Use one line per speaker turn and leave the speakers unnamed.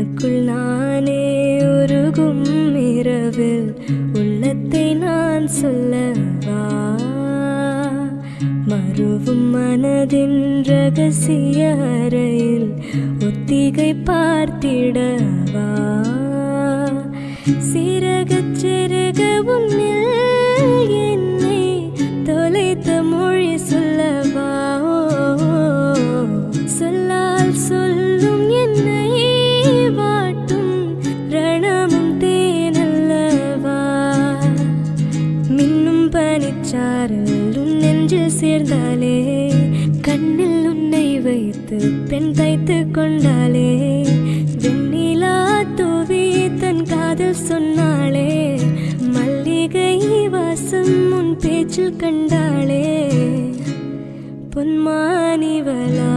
எனக்குள் நானே உருகும் இரவில் உள்ளத்தை நான் சொல்லவா, மறுவும் மனதின் ரகசிய அறையில் ஒத்திகை பார்த்திடவா, சிறகச் சிறக உன்னில் என்னை தொலைத்த மொழி சொல்லவா, சொல்லால் சொல்லும் என்னை வாட்டும் ரணமும் தேனல்லவா, மின்னும் பனிச்சாரல் உன் நெஞ்சில் சேர்ந்தாலே, கண்ணில் உன்னை வைத்து பெண் தைத்து கொண்டாலே, வெண்ணிலா தூவி தன் காதல் சொன்னாளே, மல்லிகை வாசம் உன் பேச்சில் கண்டாளே, பொன்மானிவளா